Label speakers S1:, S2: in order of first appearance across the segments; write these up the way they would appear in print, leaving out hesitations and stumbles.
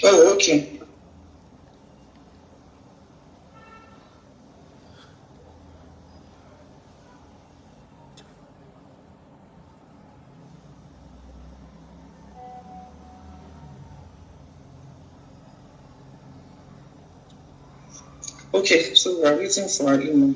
S1: Oh, okay. Okay, so we are waiting for Halima.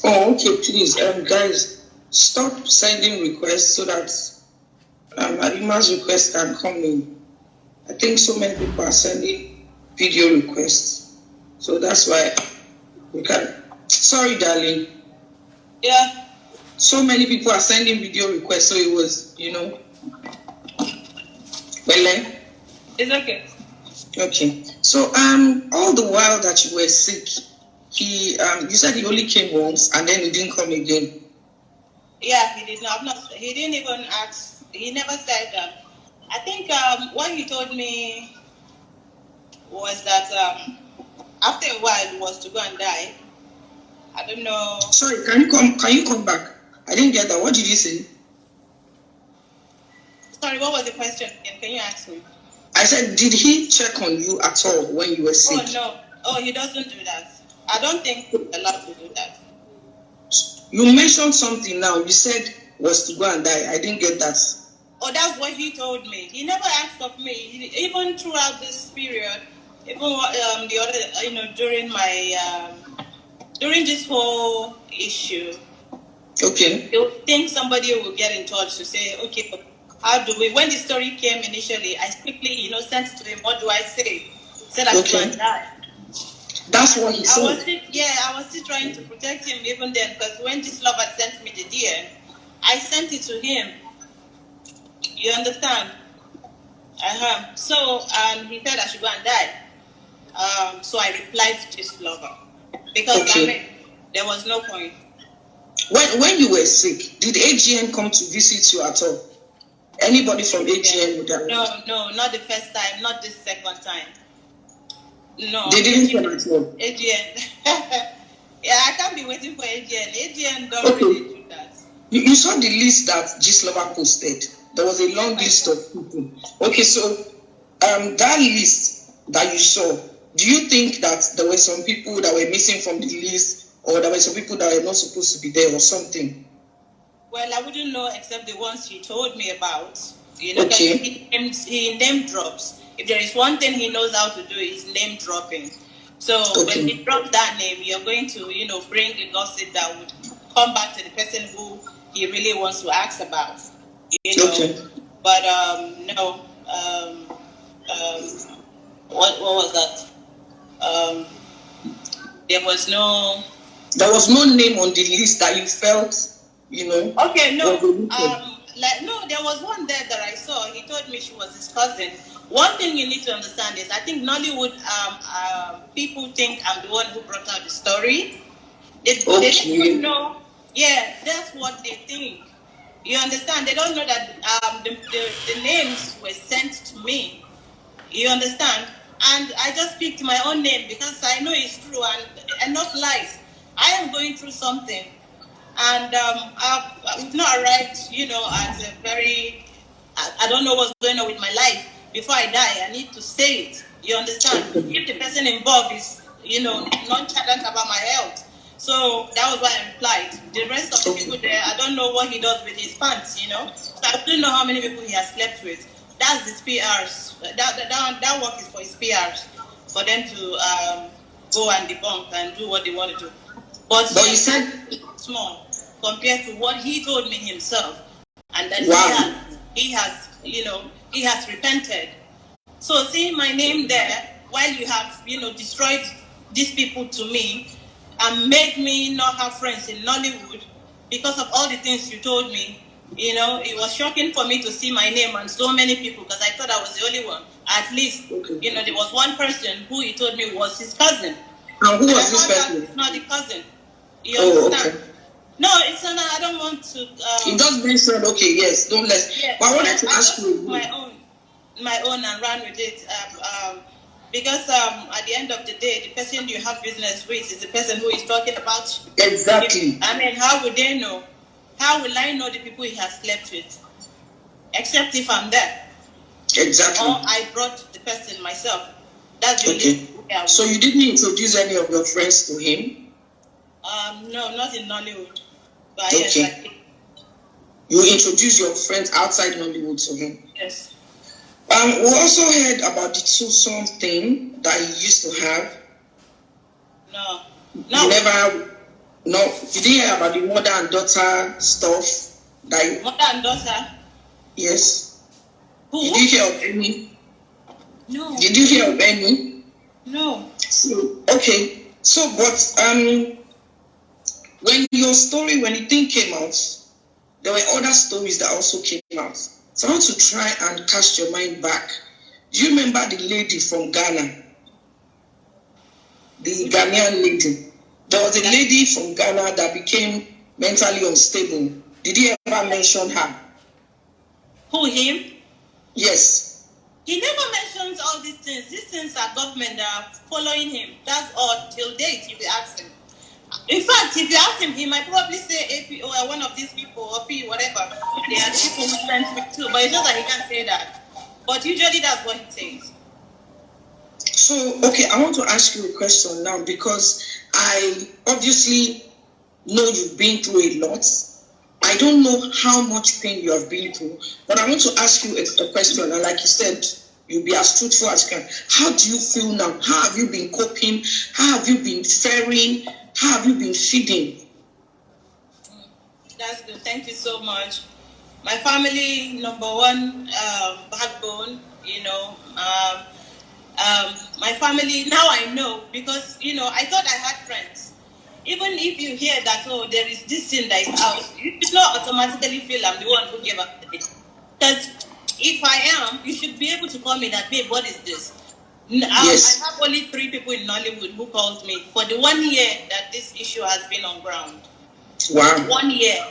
S1: Oh, okay, please, guys, stop sending requests so that Halima's request can come in. I think so many people are sending video requests, so that's why we can. Sorry, darling.
S2: Yeah.
S1: So many people are sending video requests, so it was, Well,
S2: It's okay.
S1: Okay. So all the while that you were sick, you said he only came once and then he didn't come again.
S2: Yeah, he did not. He didn't even ask. He never said. I think what he told me was that after a while he was to go and die. I don't know.
S1: Sorry, can you come back? I didn't get that. What did you say?
S2: Sorry, what was the question again? Can you ask me?
S1: I said, did he check on you at all when you were sick?
S2: Oh no. Oh, he doesn't do that. I don't think he's allowed to do that.
S1: You mentioned something now. You said was to go and die. I didn't get that.
S2: Oh, that's what he told me. He never asked of me. Even throughout this period, even the other, during my during this whole issue.
S1: Okay.
S2: You think somebody will get in touch to say, okay, how do we? When the story came initially, I quickly, sent to him. What do I say? Said I should go and die.
S1: That's what he said.
S2: I was still trying to protect him even then, because when this lover sent me the DM, I sent it to him. You understand? So he said I should go and die. So I replied to this lover because there was no point.
S1: When you were sick, did AGN come to visit you at all? Anybody from AGN would have?
S2: No, not the first time, not this second time. No.
S1: They didn't come at all?
S2: AGN. Yeah, I can't be waiting for AGN. AGN don't really do that.
S1: You saw the list that Gislova posted. There was a long list of people. Okay, so that list that you saw, do you think that there were some people that were missing from the list, or there were some people that were not supposed to be there or something?
S2: Well, I wouldn't know except the ones he told me about.
S1: Okay.
S2: He name drops. If there is one thing he knows how to do, is name dropping. So when he drops that name, you're going to, bring a gossip that would come back to the person who he really wants to ask about.
S1: Okay.
S2: But no. What was that? There was no.
S1: There was no name on the list that you felt,
S2: Okay, no. There was one there that I saw. He told me she was his cousin. One thing you need to understand is, I think Nollywood people think I'm the one who brought out the story. They don't know. Yeah, that's what they think. You understand? They don't know that the names were sent to me. You understand? And I just picked my own name because I know it's true and not lies. I am going through something, and I've not arrived, at a very. I don't know what's going on with my life. Before I die, I need to say it. You understand? If the person involved is, nonchalant about my health. So that was why I replied. The rest of the people there, I don't know what he does with his pants, So I don't know how many people he has slept with. That's his PRs. That work is for his PRs, for them to go and debunk and do what they want to do. But
S1: you said
S2: small compared to what he told me himself, and that he has repented. So seeing my name there, while you have destroyed these people to me, and made me not have friends in Nollywood because of all the things you told me. It was shocking for me to see my name and so many people, because I thought I was the only one. At least, there was one person who he told me was his cousin.
S1: Now, who was this person?
S2: It's not the cousin. You understand?
S1: Okay.
S2: No, it's not. I don't want to.
S1: It does mention. Okay, yes, don't let.
S2: Yeah,
S1: but I wanted to ask you
S2: my own, and ran with it. Because at the end of the day, the person you have business with is the person who is talking about you.
S1: Exactly.
S2: I mean, how would they know? How will I know the people he has slept with? Except if I'm there.
S1: Exactly.
S2: Or I brought the person myself. That's the only way.
S1: So you didn't introduce any of your friends to him?
S2: No, not in Nollywood. But
S1: okay.
S2: Yes, I did.
S1: You introduced your friends outside Nollywood to him?
S2: Yes.
S1: We also heard about the two-son thing that he used to have.
S2: No.
S1: You never. No, you didn't hear about the mother and daughter stuff.
S2: Mother and daughter?
S1: Yes.
S2: Who?
S1: Did you hear of any?
S2: No.
S1: Did you hear of any?
S2: No.
S1: So, okay. So, but when the thing came out, there were other stories that also came out. So I want to try and cast your mind back. Do you remember the lady from Ghana? The Ghanaian lady. There was a lady from Ghana that became mentally unstable. Did he ever mention her?
S2: Who, him?
S1: Yes.
S2: He never mentions all these things. These things are government that are following him. That's all till date, if you ask him. In fact, if you ask him, he might probably say AP or one of these people or P, whatever. They are the people who sent me too. But it's just that he can't say that. But usually that's what he says.
S1: So, okay, I want to ask you a question now, because I obviously know you've been through a lot. I don't know how much pain you have been through, but I want to ask you a question. And like you said, you'll be as truthful as you can. How do you feel now? How have you been coping? How have you been faring? How have you been feeding?
S2: That's good. Thank you so much. My family, number one, backbone, my family, now I know, because, I thought I had friends. Even if you hear that, there is this thing that is out, you should not automatically feel I'm the one who gave up the day. Because if I am, you should be able to call me that, babe, what is this?
S1: Yes.
S2: I have only 3 people in Nollywood who called me for the 1 year that this issue has been on ground.
S1: Wow.
S2: 1 year.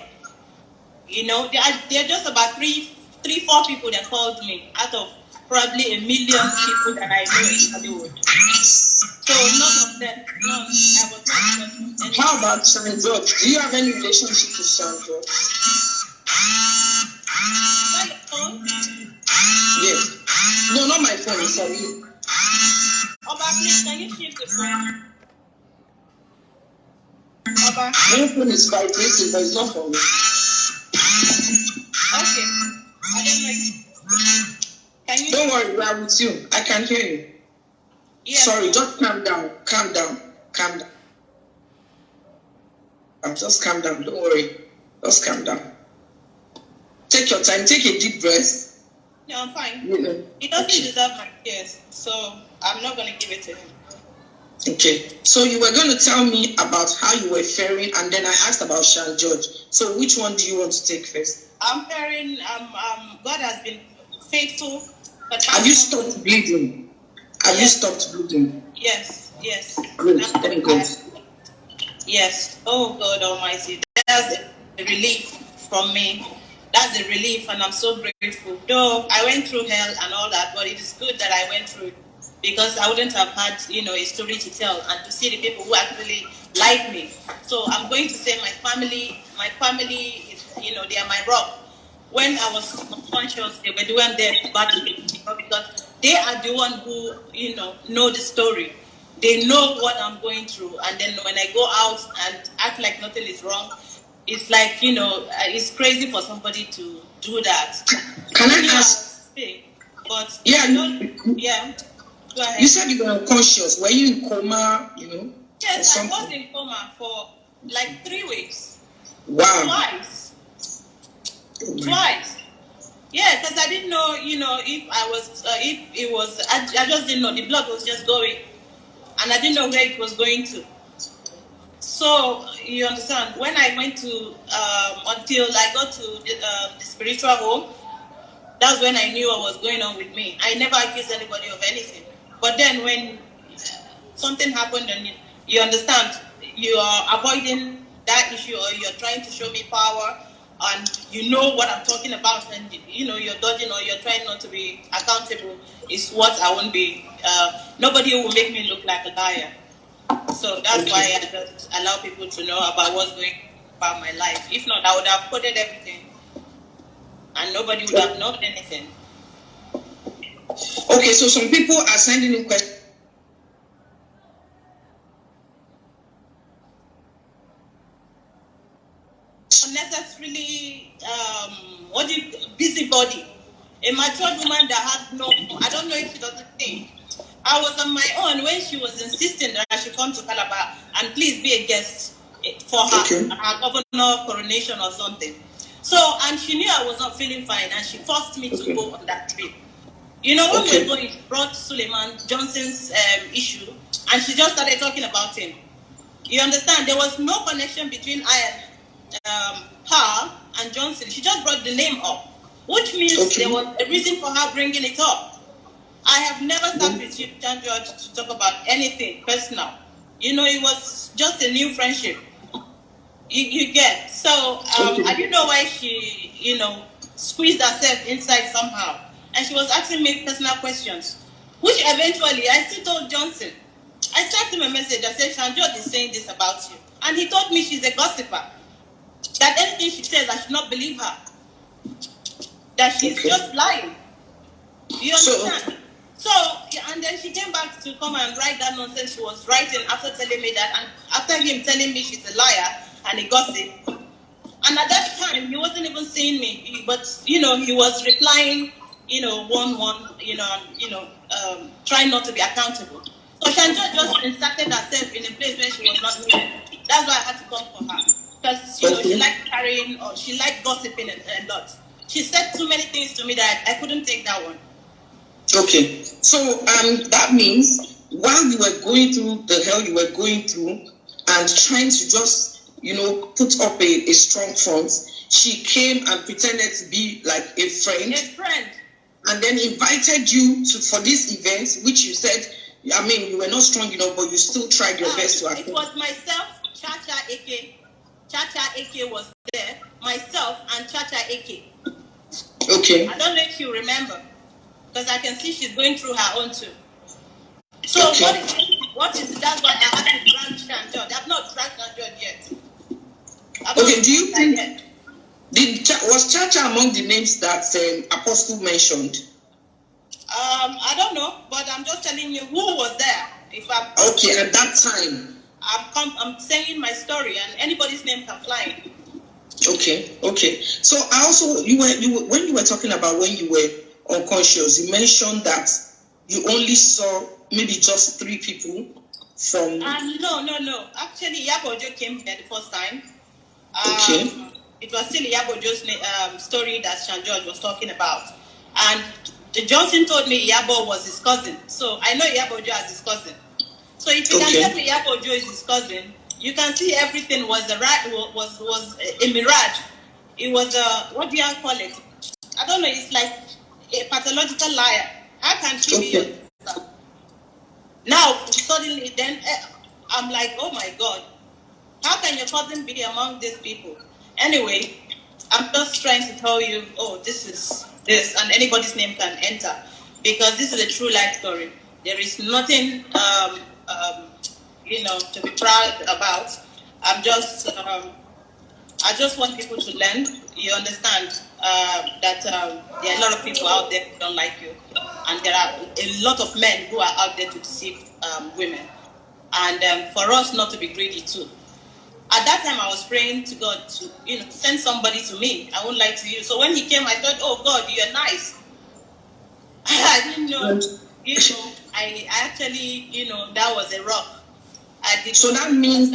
S2: There are just about 4 people that called me out of probably 1 million people that I know in Hollywood. So none of them, I was not.
S1: How about Sean George? Do you have any relationship with Sean George?
S2: My phone?
S1: Yes. No, not my phone, sorry.
S2: Oba, please, can you shift the phone? Oba?
S1: My phone is vibrating, but it's not for me.
S2: Okay. I don't know. Can you?
S1: Don't worry, we are with you. I can hear you. Yes. Sorry, just calm down. Just calm down. Don't worry. Just calm down. Take your time. Take a deep breath.
S2: No, I'm fine. He doesn't deserve my tears, so I'm not going to give it to him.
S1: Okay. So you were going to tell me about how you were faring, and then I asked about Sean George. So which one do you want to take first?
S2: I'm faring. God has been faithful.
S1: Have you stopped bleeding? Have you stopped bleeding?
S2: Yes.
S1: Good. Thank God.
S2: Yes. Oh God Almighty. That's a relief from me. That's a relief, and I'm so grateful. Though I went through hell and all that, but it is good that I went through it, because I wouldn't have had, a story to tell and to see the people who actually like me. So I'm going to say my family is, they are my rock. When I was unconscious, they were the one there to battle me, because they are the one who, know the story. They know what I'm going through. And then when I go out and act like nothing is wrong, it's like, it's crazy for somebody to do that.
S1: Can I ask?
S2: But
S1: yeah,
S2: yeah. Go ahead.
S1: You said you were unconscious. Were you in coma,
S2: Yes, I was in coma for like 3 weeks.
S1: Wow.
S2: Twice. Yeah, because I didn't know, if I was, if it was, I just didn't know. The blood was just going. And I didn't know where it was going to. So, you understand, when I went to, until I got to the spiritual home, that's when I knew what was going on with me. I never accused anybody of anything. But then when something happened and you understand, you are avoiding that issue, or you're trying to show me power, and you know what I'm talking about, and you're dodging, or you're trying not to be accountable, is what I won't be. Nobody will make me look like a liar. So that's why I just allow people to know about what's going on about my life. If not, I would have coded everything and nobody would have known anything.
S1: Okay, so some people are sending in questions.
S2: Unnecessarily, busybody. A matured woman that has no, I don't know if she doesn't think. I was on my own when she was insisting that I should come to Calabar and please be a guest for her governor coronation or something. So, and she knew I was not feeling fine, and she forced me to go on that trip. When we were going, she brought Suleman Johnson's issue, and she just started talking about him. You understand? There was no connection between her and Johnson. She just brought the name up, which means there was a reason for her bringing it up. I have never sat with you, John George, to talk about anything personal. It was just a new friendship. You get. So I didn't know why she, squeezed herself inside somehow. And she was asking me personal questions, which eventually I still told Johnson. I sent him a message. I said, Shanjot is saying this about you. And he told me she's a gossiper. That anything she says, I should not believe her. That she's just lying. You understand? So, and then she came back to come and write that nonsense she was writing after telling me that, and after him telling me she's a liar and a gossip. And at that time, he wasn't even seeing me, but, he was replying, trying not to be accountable. So Shanja just inserted herself in a place where she was not needed. That's why I had to come for her. Because, she liked carrying, or she liked gossiping a lot. She said too many things to me that I couldn't take that one.
S1: Okay, so that means while you were going through the hell you were going through and trying to just, put up a strong front, she came and pretended to be like a friend.
S2: A friend.
S1: And then invited you for this event, which you said, you were not strong enough, but you still tried your best to attend.
S2: It was myself, Chacha Eke. Chacha Eke was there, myself and Chacha Eke.
S1: Okay.
S2: I don't know if you remember, because I can see she's going through her own too. So what is that's why I had to drag Shanjod. I've not dragged Shanjod yet.
S1: Do you think was Chacha among the names that Apostle mentioned?
S2: I don't know, but I'm just telling you who was there.
S1: At that time.
S2: I'm saying my story, and anybody's name can fly in.
S1: Okay. So I also when you were talking about when you were unconscious, you mentioned that you only saw maybe just 3 people from.
S2: No. Actually, Yabojo came here the first time. It was still Yabojo's story that Shanjoj was talking about, and Johnson told me Yabo was his cousin, so I know Yabojo as his cousin. So if you can tell me Yabojo is his cousin, you can see everything was a mirage. It was what do you call it? I don't know. It's like a pathological liar. How can she be your sister? Now suddenly, then I'm like, oh my God, how can your cousin be among these people? Anyway, I'm just trying to tell you, this is this, and anybody's name can enter, because this is a true life story. There is nothing, to be proud about. I just want people to learn. You understand that there are a lot of people out there who don't like you, and there are a lot of men who are out there to deceive women, and for us not to be greedy too. At that time, I was praying to God to send somebody to me. I won't lie to you. So when he came, I thought, oh God, you're nice. I didn't know. I actually, that was a rock. I did.
S1: So that means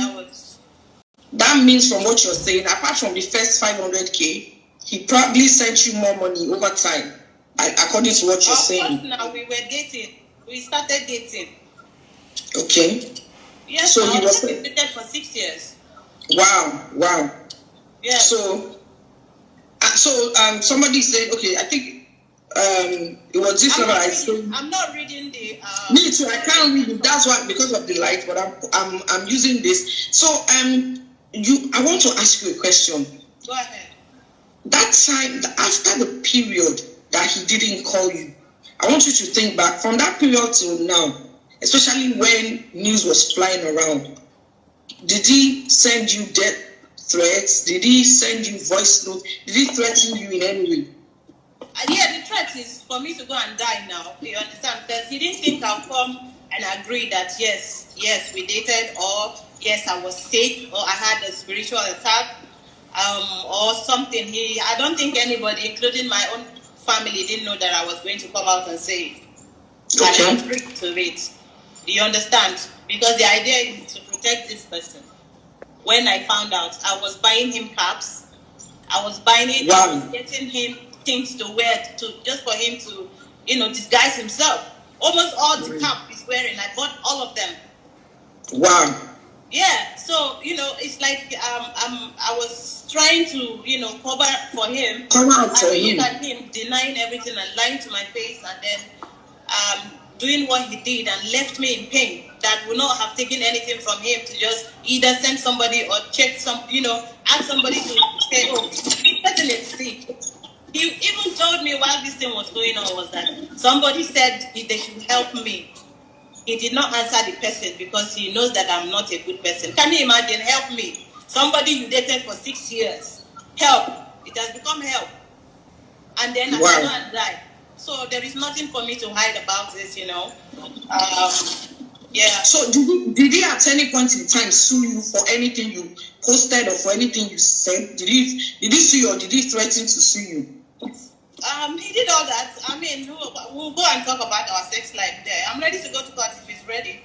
S1: that means from what you're saying, apart from the first 500K, he probably sent you more money over time, according to what you're saying.
S2: Of course, now we were dating. We started dating.
S1: Okay.
S2: Yes, so he was dated for 6 years.
S1: Wow.
S2: Yeah.
S1: So somebody said, okay, I think it was this number I said.
S2: I'm not reading the.
S1: Me too. I can't read it. That's why, because of the light. But I'm using this. So I want to ask you a question.
S2: Go ahead.
S1: That time, after the period that he didn't call you, I want you to think back from that period till now, especially when news was flying around. Did he send you death threats? Did he send you voice notes? Did he threaten you in any way?
S2: Yeah, the threat is for me to go and die now. You understand? Because he didn't think I'll come and agree that yes, we dated, or yes, I was sick, or I had a spiritual attack, or something. I don't think anybody, including my own family, didn't know that I was going to come out and say it. Okay. And I agreed to it. Do you understand? Because the idea is to protect this person. When I found out, I was buying him caps. I was buying it. Wow. I was getting him things to wear just for him to, disguise himself. Almost all the cap he's wearing, I bought all of them.
S1: Wow.
S2: Yeah. So it's like I was trying to cover for him.
S1: Come out for him.
S2: Look at him denying everything and lying to my face, and then doing what he did and left me in pain. That would not have taken anything from him to just either send somebody or check ask somebody to say, oh, this person is sick. He even told me while this thing was going on was that somebody said they should help me. He did not answer the person because he knows that I'm not a good person. Can you imagine? Help me. Somebody you dated for 6 years. Help. It has become help. And then I go and die. So there is nothing for me to hide about this, Yeah.
S1: So did he at any point in time sue you for anything you posted or for anything you said? Did he sue you, or did he threaten to sue you?
S2: He did all that. I mean, we'll go and talk about our sex life there. I'm ready to go to court if he's ready.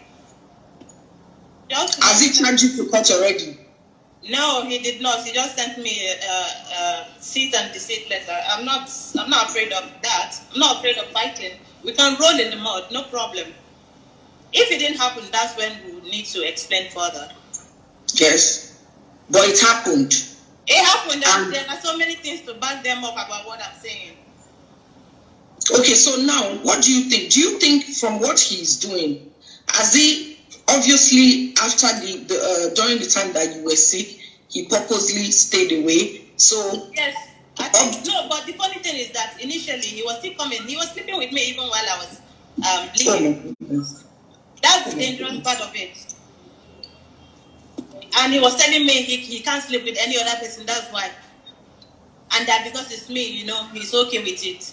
S1: Has he charged you to court already?
S2: No, he did not. He just sent me a cease and desist letter. I'm not afraid of that. I'm not afraid of fighting. We can roll in the mud, no problem. If it didn't happen, that's when we would need to explain further.
S1: Yes. But it happened.
S2: It happened. There are so many things to back them up about what I'm saying.
S1: Okay, so now, what do you think? Do you think from what he's doing, has he, obviously, after during the time that you were sick, he purposely stayed away? So
S2: yes, I think, no, but the funny thing is that initially he was still coming. He was sleeping with me even while I was bleeding. That's the dangerous part of it. And he was telling me he can't sleep with any other person, that's why. And that because it's me, he's okay with it.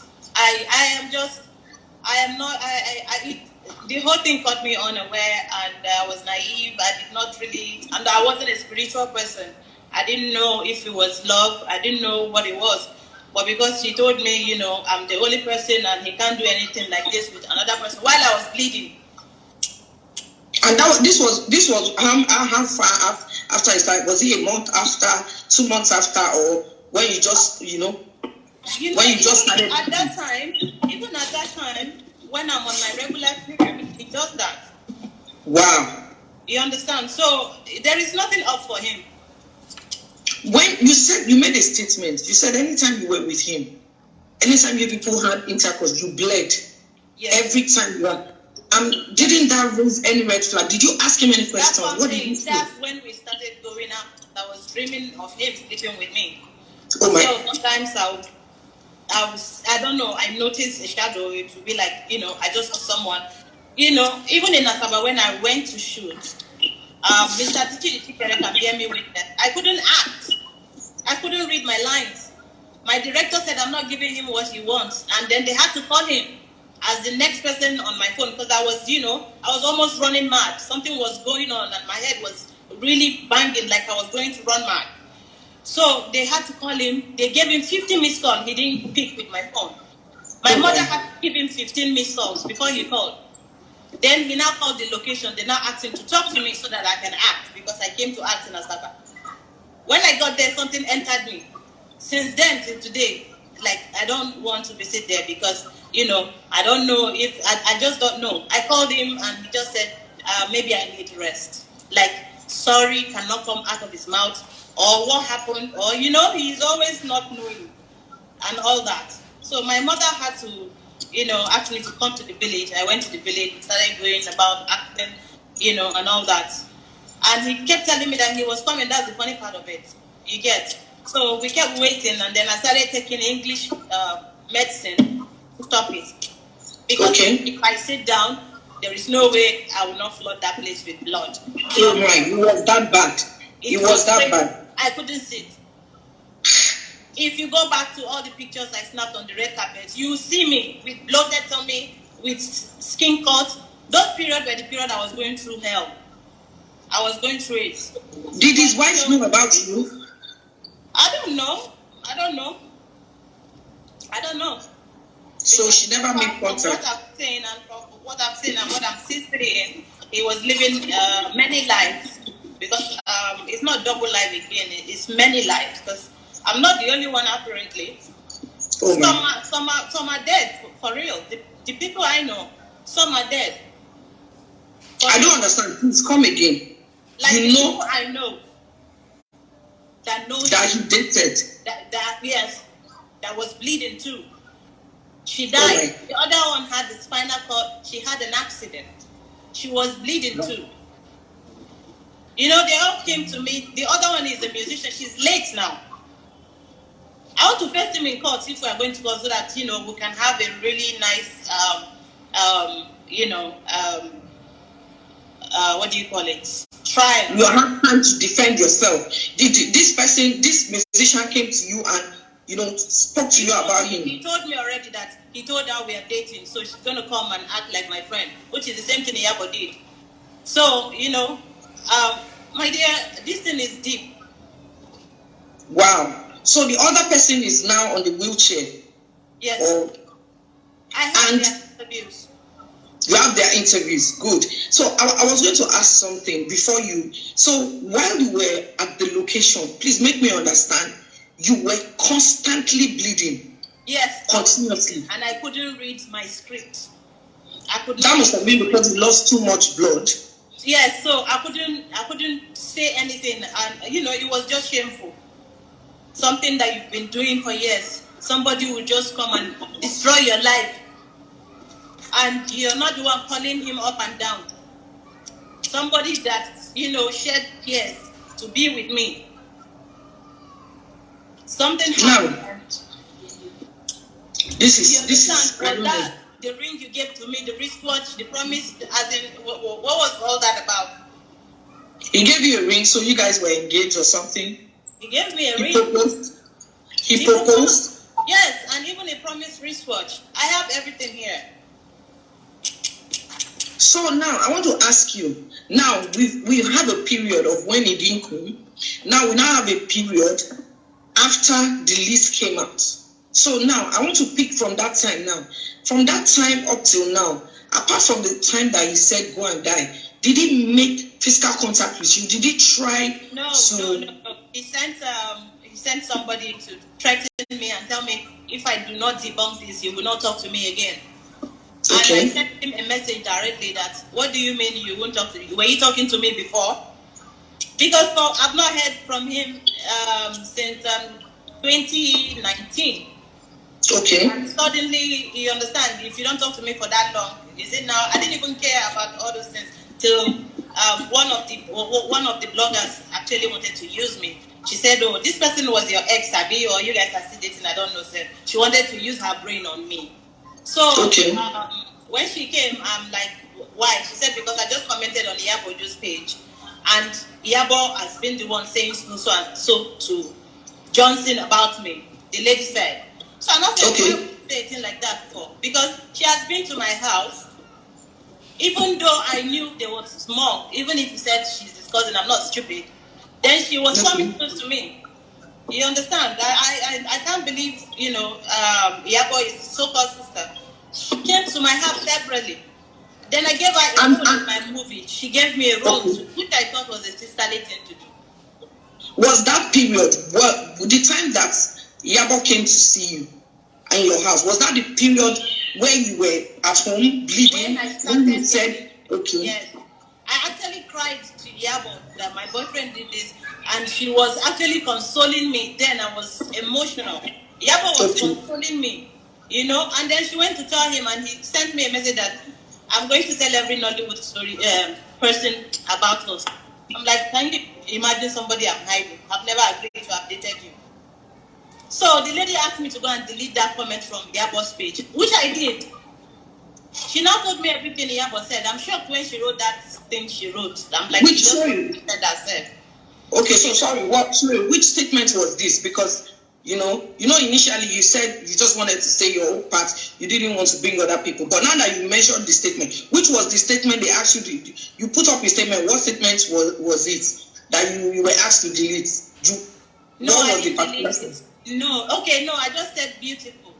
S2: The whole thing caught me unaware, and I was naive. I did not really, and I wasn't a spiritual person. I didn't know if it was love. I didn't know what it was. But because he told me, I'm the only person and he can't do anything like this with another person while I was bleeding.
S1: And this was how far after it started? Was it a month after, 2 months after, or when you just, when you just started?
S2: At that time, when I'm on my regular period, he does that.
S1: Wow.
S2: You understand? So there is nothing up for him.
S1: When you made a statement, you said anytime you were with him, anytime you people had intercourse, you bled.
S2: Yes.
S1: Every time you were. Didn't that raise any red flag? Did you ask him any questions? What did you say?
S2: That's when we started going out. I was dreaming of him sleeping with me.
S1: Oh my.
S2: So sometimes I don't know, I noticed a shadow. It would be like, I just saw someone. You know, even in Asaba, when I went to shoot, Mr. Tichi can hear me with that. I couldn't act. I couldn't read my lines. My director said I'm not giving him what he wants. And then they had to call him as the next person on my phone because I was, you know, I was almost running mad. Something was going on and my head was really banging like I was going to run mad. So they had to call him. They gave him 50 missed calls. He didn't pick with my phone. My mother had to give him 15 missed calls before he called. Then he now called the location. They now asked him to talk to me so that I can act because I came to act in Asaba. When I got there, something entered me. Since then till today, like I don't want to visit there because, you know, I don't know if, I just don't know. I called him and he just said, maybe I need rest. Like, sorry cannot come out of his mouth or what happened or, you know, he's always not knowing and all that. So my mother had to, you know, ask me to come to the village. I went to the village, started going about acting, you know, and all that. And he kept telling me that he was coming. That's the funny part of it. You get. So we kept waiting, and then I started taking English medicine to stop it. Because if I sit down, there is no way I will not flood that place with blood.
S1: Oh my, it was that bad. It was that bad.
S2: I couldn't sit. If you go back to all the pictures I snapped on the red carpet, you see me with bloated tummy, with skin cut. Those periods were the period I was going through hell. I was going through it.
S1: Did his wife know about you?
S2: I don't know. I don't know.
S1: So she never made contact.
S2: From what I've seen and what I'm still saying, he was living many lives because it's not double life again. It's many lives because I'm not the only one apparently. Oh, some are dead for real. The people I know, some are dead.
S1: I don't understand. Please come again.
S2: Like you know, I know that knows
S1: that he dated.
S2: That yes, that was bleeding too. She died. The other one had the spinal cord. She had an accident. She was bleeding too. You know, they all came to me. The other one is a musician. She's late now. I want to face him in court if we are going to go so that, you know, we can have a really nice, what do you call it? Trial.
S1: You have time to defend yourself. This musician came to you and, you know, spoke to you about him.
S2: He told me already that he told her we are dating, so she's going to come and act like my friend, which is the same thing Yabo did. So, you know, my dear, this thing is deep.
S1: Wow. So the other person is now on the wheelchair.
S2: Yes. I have their interviews.
S1: You have their interviews. Good. So I was going to ask something before you. So while you were at the location, please make me understand, you were constantly bleeding.
S2: Yes.
S1: Continuously.
S2: And I couldn't read my script.
S1: That must have been because you lost too much blood.
S2: Yes, so I couldn't say anything, and you know, it was just shameful. Something that you've been doing for years. Somebody will just come and destroy your life. And you're not the one calling him up and down. Somebody that, you know, shed tears to be with me. Something happened.
S1: This is
S2: that, the ring you gave to me, the wristwatch, the promise, as in, what was all that about?
S1: He gave you a ring, so you guys were engaged or something?
S2: He gave me a ring.
S1: He proposed?
S2: Yes, and even a promised wristwatch. I have everything here.
S1: So now, I want to ask you, now we have a period of when he didn't come. Now we now have a period after the list came out. So now, I want to pick from that time now. From that time up till now, apart from the time that he said go and die, did he make physical contact with you? Did he try
S2: No. He sent somebody to threaten me and tell me if I do not debunk this, he will not talk to me again. Okay. And I sent him a message directly that, what do you mean you won't talk to me? Were you talking to me before? Because I've not heard from him since 2019.
S1: Okay.
S2: And suddenly, you understand, if you don't talk to me for that long, is it now? I didn't even care about all those things till one of the bloggers actually wanted to use me. She said, "Oh, this person was your ex, Abi, or you guys are still dating? I don't know, sir." She wanted to use her brain on me. So when she came, I'm like, Why? She said, because I just commented on Iyabo's page, and Iyabo has been the one saying so and so to Johnson about me. The lady said. So I'm not saying why would you say a thing like that for? Because she has been to my house, even though I knew there was more, even if you said she's his cousin, I'm not stupid, then she was coming close to me. You understand? I can't believe, Iyabo is so-called sister. She came to my house separately. Then I gave her a role in my movie. She gave me a role, which I thought was a sisterly thing to do.
S1: Was that period, the time that Iyabo came to see you in your house, was that the period where you were at home bleeding?
S2: When I started,
S1: you said, okay.
S2: Yes. I actually cried to Iyabo that my boyfriend did this, and she was actually consoling me. Then I was emotional. Iyabo was consoling me, and then she went to tell him, and he sent me a message that I'm going to tell every Nollywood story person about us. I'm like, can you imagine somebody I'm hiding? I've never agreed to update you. So the lady asked me to go and delete that comment from Iyabo's page, which I did. She now told me everything Iyabo said. I'm shocked when she wrote that thing she wrote. I'm like,
S1: which
S2: said herself.
S1: Okay, so sorry, which statement was this? Because initially you said you just wanted to say your own part, you didn't want to bring other people. But now that you mentioned the statement, which was the statement they asked you to, you put up a statement, what statement was it that you were asked to delete?
S2: I didn't delete it. No, I just said beautiful.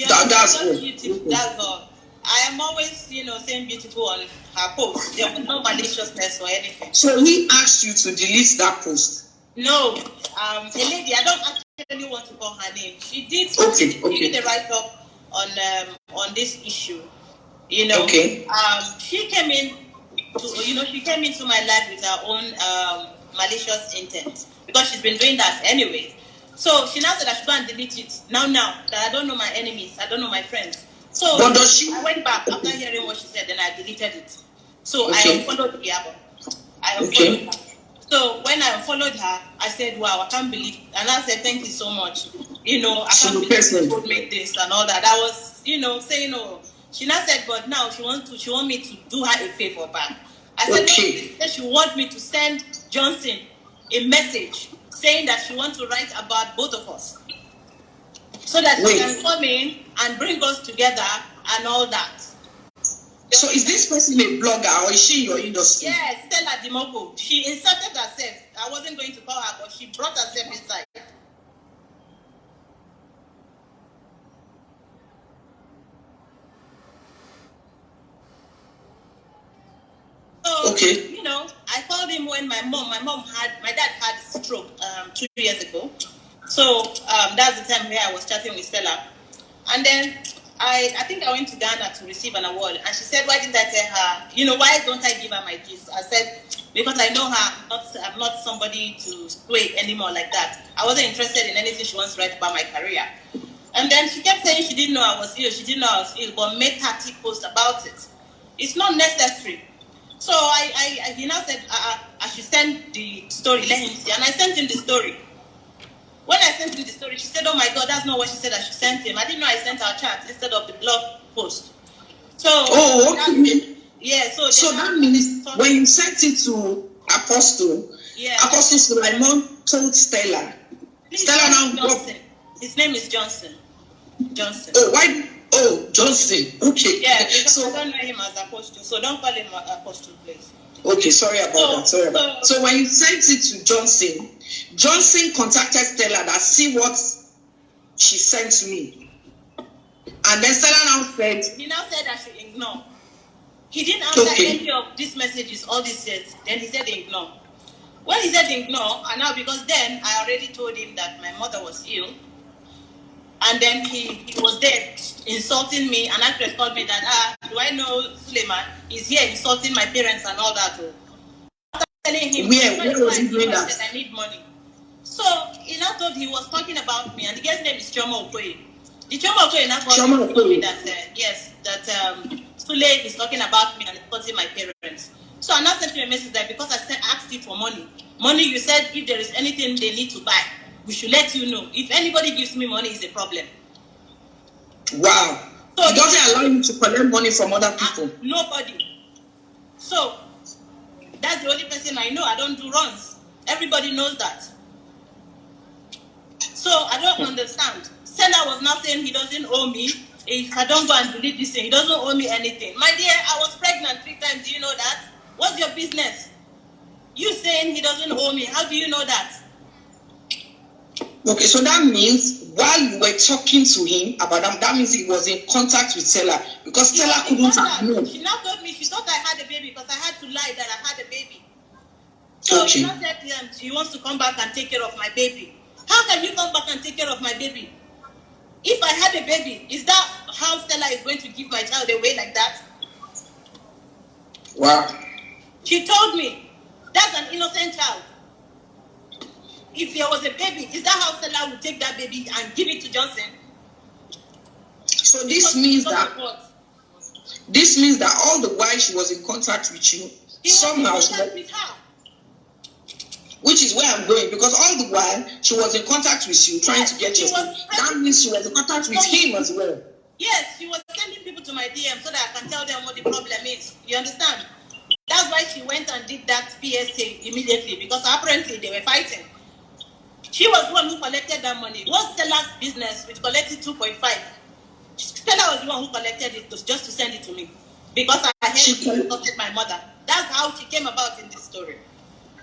S1: That's
S2: beautiful, okay. That's all. I am always, saying beautiful on her post. There was no maliciousness or anything.
S1: So he asked you to delete that post?
S2: No, a lady, I don't actually want to call her name. She did a write-up on this issue.
S1: Okay.
S2: She came in she came into my life with her own malicious intent, because she's been doing that anyway. So she now said I should go and delete it. Now that I don't know my enemies, I don't know my friends. So I went back after hearing what she said, then I deleted it. So I unfollowed Iyabo. I unfollowed her. So when I unfollowed her, I said, wow, I can't believe, and I said, thank you so much. I can't believe you would make this and all that. I was, saying, oh. She now said, but now she want me to do her a favor back. I said, no, she want me to send Johnson a message saying that she wants to write about both of us, so that she can come in and bring us together and all that.
S1: So is this person a blogger, or is she in your industry?
S2: Yes, Stella Dimoko. She inserted herself. I wasn't going to call her, but she brought herself inside. So, I called him when my dad had stroke 2 years ago. So that's the time where I was chatting with Stella. And then I think I went to Ghana to receive an award, and she said, why didn't I tell her, why don't I give her my gist? I said, because I know her, I'm not somebody to sway anymore like that. I wasn't interested in anything she wants to write about my career. And then she kept saying she didn't know I was ill, but made 30 posts about it. It's not necessary. So he now said, I should send the story, let him see. And I sent him the story. When I sent him the story, she said, oh my God, that's not what she said I should send him. I didn't know I sent her chat instead of the blog post. So, so
S1: that means when you sent it to Apostle, Apostle Suleman told Stella. Stella now
S2: Johnson. His name is Johnson.
S1: Oh, why? Oh, Johnson. Okay.
S2: Yeah, because I don't know him as Apostle, so don't call him Apostle, please.
S1: Okay, sorry about that. So when you sent it to Johnson, Johnson contacted Stella that see what she sent to me. And then Stella now said...
S2: He now said I should ignore. He didn't answer any of these messages, all these says. Then he said ignore. When he said ignore, and now because then I already told him that my mother was ill. And then he was there insulting me, and actress called me that, do I know Suleman? He's here insulting my parents and all that. After telling him,
S1: where was he doing that?
S2: I need money. So he now thought he was talking about me, and the guy's name is Choma Okoye. The Choma Okoye now told me that, Sule is talking about me and insulting my parents. So I now sent him a message that because I asked you for money, you said if there is anything they need to buy, we should let you know. If anybody gives me money, it's a problem.
S1: Wow. So he doesn't allow you to collect money from other people?
S2: Nobody. So that's the only person I know. I don't do runs. Everybody knows that. So I don't understand. Seller was not saying he doesn't owe me. If I don't go and delete this thing, he doesn't owe me anything. My dear, I was pregnant 3 times. Do you know that? What's your business? You saying he doesn't owe me. How do you know that?
S1: Okay, so that means while you were talking to him about that means he was in contact with Stella, because Stella couldn't have known.
S2: She now told me she thought I had a baby because I had to lie that I had a baby. So she now said she wants to come back and take care of my baby. How can you come back and take care of my baby? If I had a baby, is that how Stella is going to give my child away like that?
S1: Wow.
S2: She told me that's an innocent child. If there was a baby, is that how Stella would take that baby and give it to Johnson?
S1: So this means that all the while she was in contact with you, somehow
S2: with her.
S1: Which is where I'm going, because all the while she was in contact with you, trying to get your food. That means she was in contact with him as well.
S2: Yes, she was sending people to my DM so that I can tell them what the problem is. You understand? That's why she went and did that PSA immediately, because apparently they were fighting. She was the one who collected that money. What's Stella's business with collecting 2.5? Stella was the one who collected it just to send it to me, because I heard she insulted my mother. That's how she came about in this story.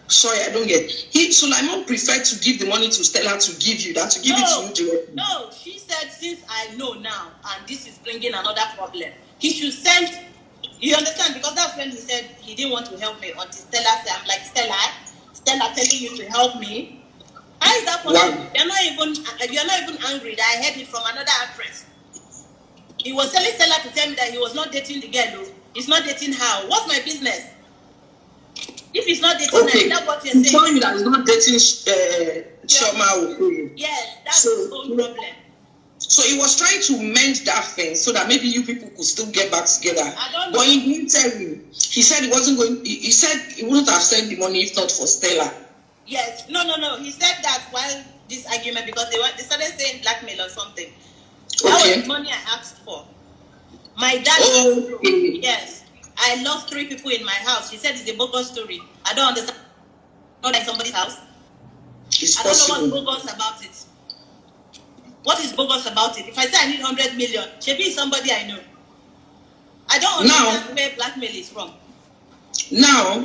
S1: Sorry, I don't get. Suleman preferred to give the money to Stella to give you than to give it to you directly.
S2: No, she said, since I know now, and this is bringing another problem, he should send. You understand? Because that's when he said he didn't want to help me until Stella said, I'm like, Stella telling you to help me. How is that possible? Wow. You're not even angry that I heard it from another actress. He was telling Stella to tell me that he was not dating the girl. He's not dating her. What's my business? If he's not dating her, that's what you're saying.
S1: He's telling you that he's not dating Shoma.
S2: Yes, that's his own problem.
S1: So he was trying to mend that thing so that maybe you people could still get back together.
S2: I don't know.
S1: But he didn't tell you. He said he wasn't going. He said he wouldn't have sent the money if not for Stella.
S2: Yes. No. He said that while this argument, because they started saying blackmail or something. That was money I asked for. My dad. Yes. I lost 3 people in my house. She said it's a bogus story. I don't understand. Not like somebody's house. I don't know what's bogus about it. What is bogus about it? If I say I need 100 million, she be somebody I know. I don't understand where blackmail is from.
S1: Now,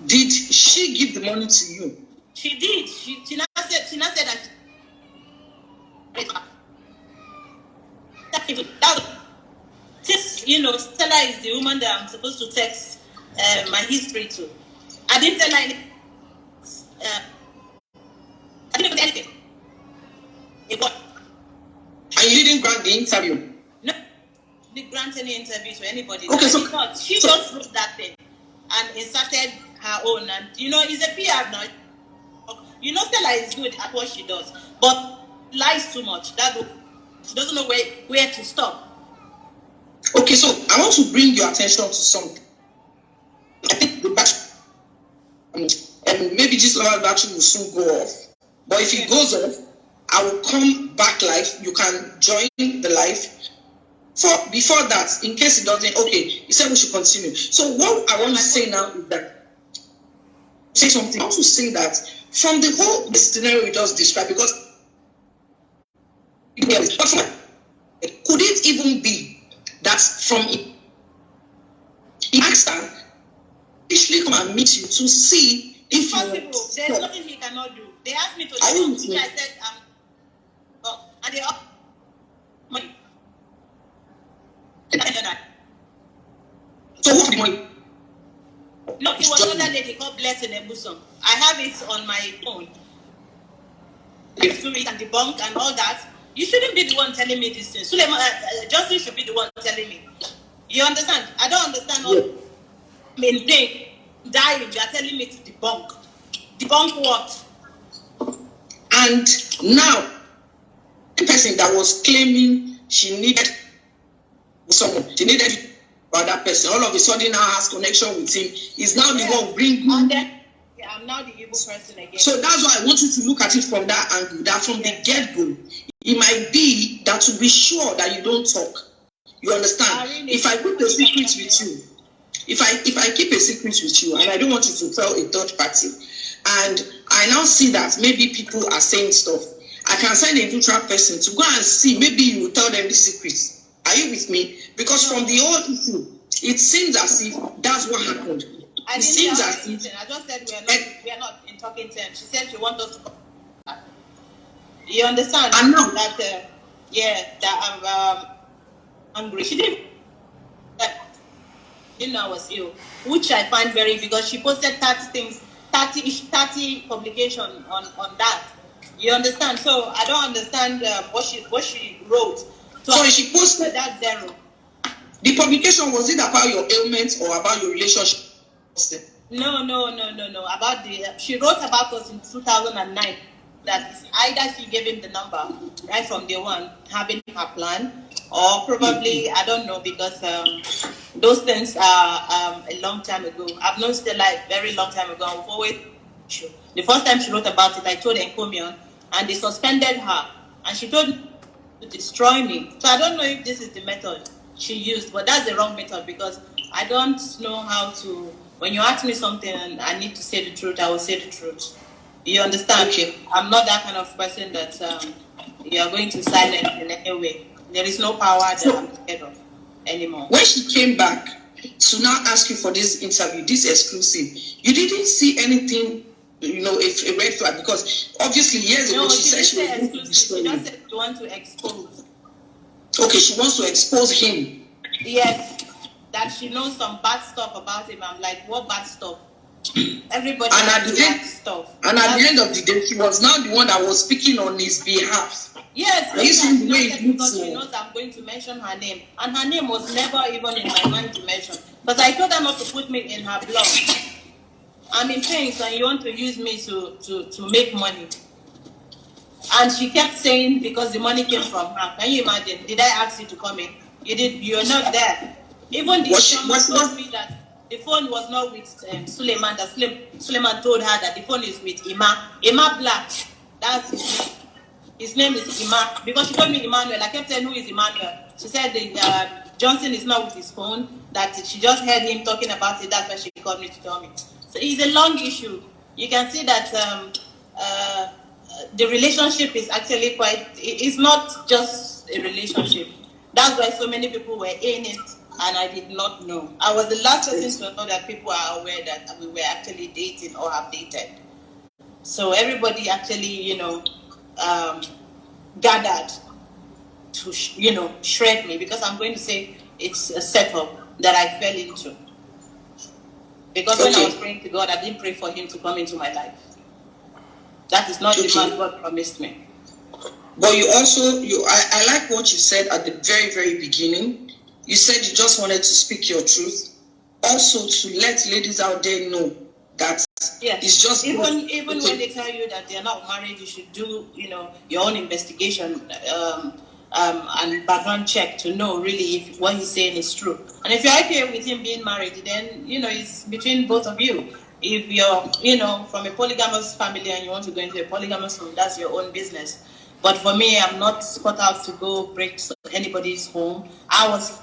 S1: did she give the money to you?
S2: She did. She now said that. Since, Stella is the woman that I'm supposed to text my history to. I didn't tell her anything. I didn't put anything.
S1: And you didn't grant the interview?
S2: No, I didn't grant any interview to anybody.
S1: Okay,
S2: she just wrote that thing and inserted her own. And, it's a PR now. Stella is good at what she does, but lies too much. She doesn't know where to stop.
S1: Okay, so I want to bring your attention to something. I think the battery, and maybe this level battery will soon go off. But if it goes off, I will come back live. You can join the live. Before that, in case it doesn't, okay, you said we should continue. So what I want to say now is that, say something. I want to say that from the whole scenario we just described, because could it even be that from he asked her, actually come and meet you to see if
S2: possible. There's nothing he cannot do. They asked me to do which I said, and they all money.
S1: So what's the money?
S2: No, it was another lady called Blessing Ebuson. I have it on my phone. Through it and the bank and all that. You shouldn't be the one telling me this thing. Suleman, Justin should be the one telling me. You understand? I don't understand all thing. Dying, they are telling me to debunk. Debunk what?
S1: And now, the person that was claiming she needed someone, she needed about that person, all of a sudden now has connection with him, is now the one bringing.
S2: I'm now the evil person again.
S1: So that's why I want you to look at it from that angle, that from the get-go, it might be that to be sure that you don't talk, You understand? If I keep a secret with you, if I keep a secret with you and I don't want you to tell a third party, and I now see that maybe people are saying stuff, I can send a neutral person to go and see. Maybe you will tell them the secrets. Are you with me? Because from the old issue, it seems as if that's what happened.
S2: I just said we are not in talking terms. She said she wants us to. You understand?
S1: I know
S2: that. That I'm hungry. She didn't know I was ill, which I find very, because she posted 30 publication on that. You understand? So I don't understand what she wrote.
S1: So she posted
S2: that 0.
S1: The publication, was it about your ailments or about your relationship?
S2: No. About she wrote about us in 2009. That is either she gave him the number right from day one, having her plan, or probably, I don't know, because those things are a long time ago. I've known Stella a very long time ago. I've always, the first time she wrote about it, I told Encomion, and they suspended her, and she told me to destroy me. So I don't know if this is the method she used, but that's the wrong method, because I don't know how to, when you ask me something and I need to say the truth, I will say the truth. You understand?
S1: Okay.
S2: I'm not that kind of person that you are going to silence in any way. There is no power that I'm scared of anymore.
S1: When she came back to now ask you for this interview, this exclusive, you didn't see anything, a red flag, because obviously years ago she said she was going to destroy you.
S2: She just said she wants to expose.
S1: Okay, she wants to expose him.
S2: Yes, that she knows some bad stuff about him. I'm like, what bad stuff? Everybody
S1: and
S2: bad stuff.
S1: And at the end of the day, she was now the one that was speaking on his behalf.
S2: Yes,
S1: because
S2: she knows I'm going to mention her name, and her name was never even in my mind to mention. But I told her not to put me in her blog. I'm in pain, and you want to use me to make money. And she kept saying, because the money came from her. Can you imagine? Did I ask you to come in? You did. You're not there. Even the chairman told me that the phone was not with Suleman. That Suleman told her that the phone is with Ima Black. That's his name. His name is Ima. Because she told me Emmanuel. I kept saying, who is Emmanuel? She said Johnson is not with his phone. That she just heard him talking about it. That's why she called me to tell me. So it's a long issue. You can see that the relationship is actually it's not just a relationship. That's why so many people were in it, and I did not know. I was the last person to know that people are aware that we were actually dating or have dated. So everybody actually, gathered to, shred me, because I'm going to say it's a setup that I fell into. Because when I was praying to God, I didn't pray for him to come into my life. That is not the man God promised me.
S1: But you also, I like what you said at the very, very beginning. You said you just wanted to speak your truth. Also to let ladies out there know that it's just...
S2: Even when they tell you that they're not married, you should do, your own investigation and background check to know really if what he's saying is true. And if you're okay with him being married, then, it's between both of you. If you're, from a polygamous family and you want to go into a polygamous home, that's your own business. But for me, I'm not cut out to go break anybody's home. I was